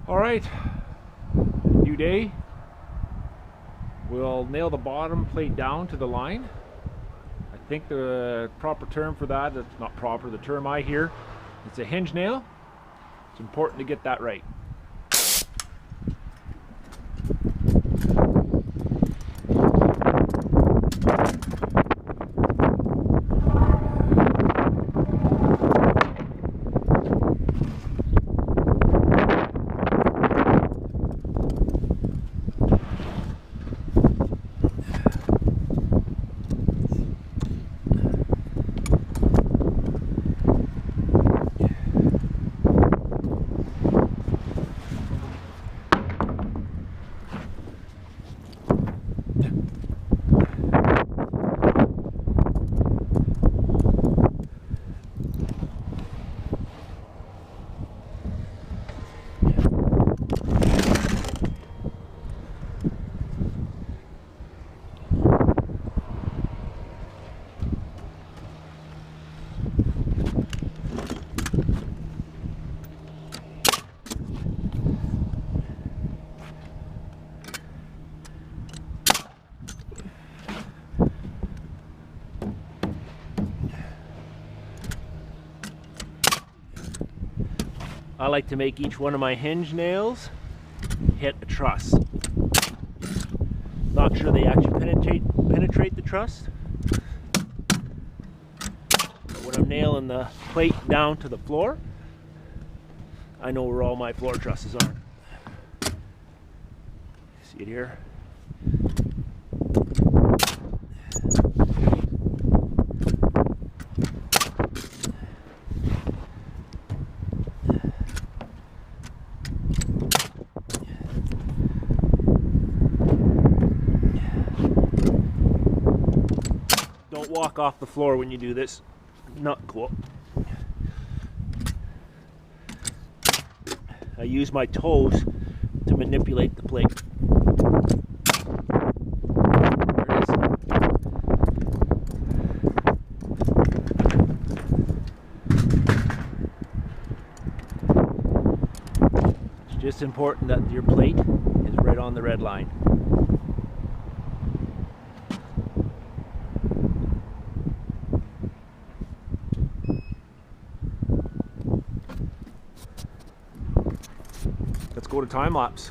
All right, new day. We'll nail the bottom plate down to the line. I think the proper term for that, it's not proper, the term I hear, it's a hinge nail. It's important to get that right. I like to make each one of my hinge nails hit a truss. Not sure they actually penetrate the truss, but when I'm nailing the plate down to the floor, I know where all my floor trusses are. See it here? Don't walk off the floor when you do this. Not cool. I use my toes to manipulate the plate. There it is. It's just important that your plate is right on the red line. Let's go to time lapse.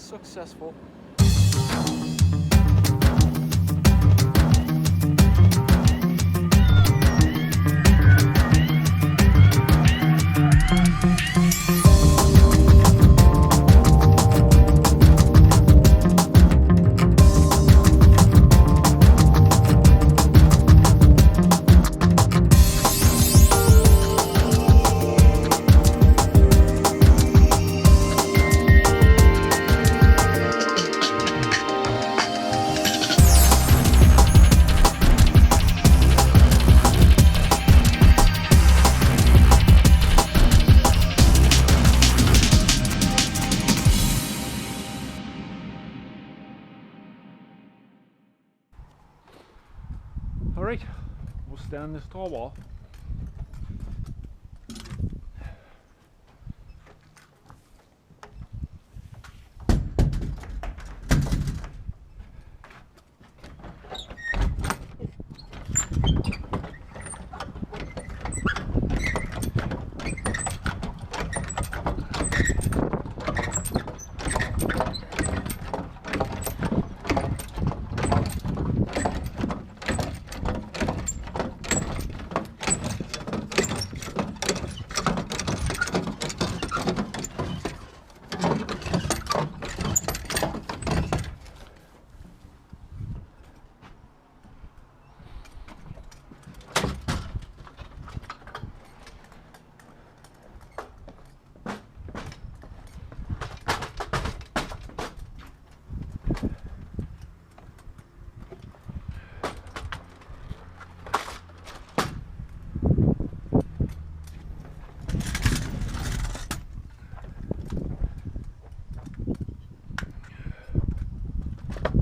successful. All right, we'll stand this tall wall.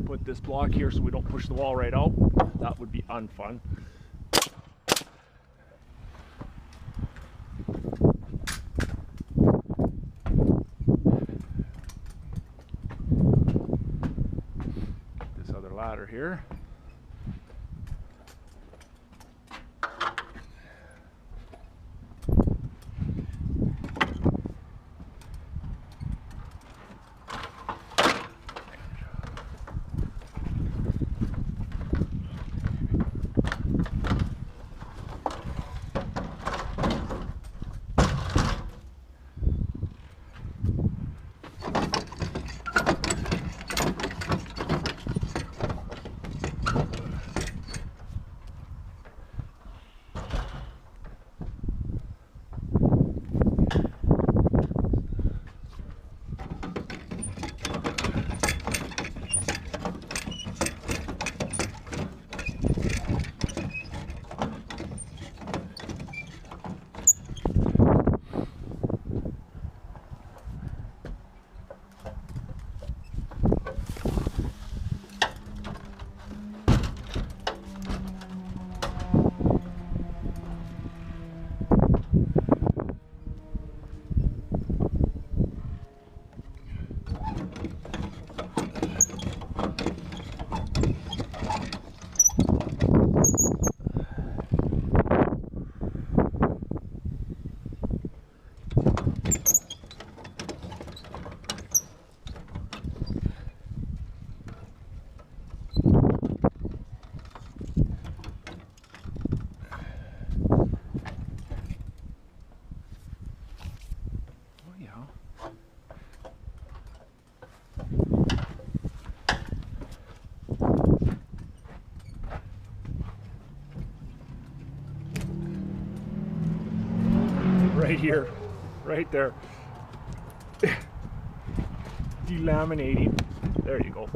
Put this block here so we don't push the wall right out. That would be unfun. This other ladder here. Right here, right there. Delaminating. There you go.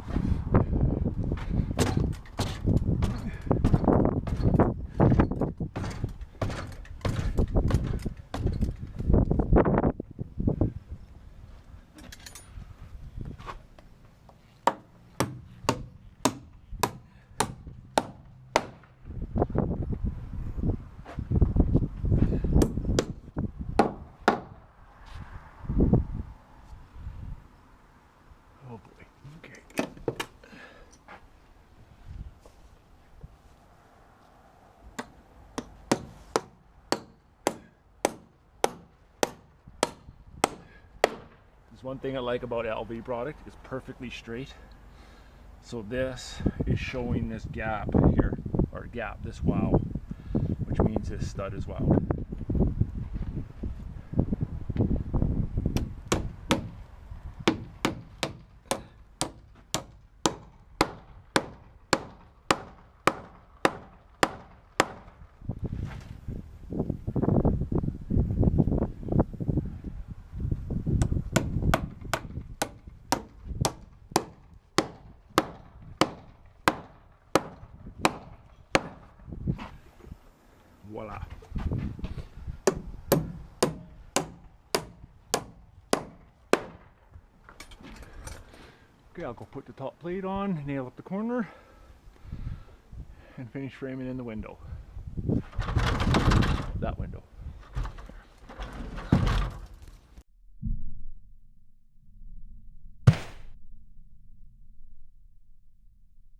Oh boy, okay. That's one thing I like about LV product, it's perfectly straight. So this is showing this gap here, or gap, this wow, which means this stud is wound. Voila. Okay, I'll go put the top plate on, nail up the corner, and finish framing in the window.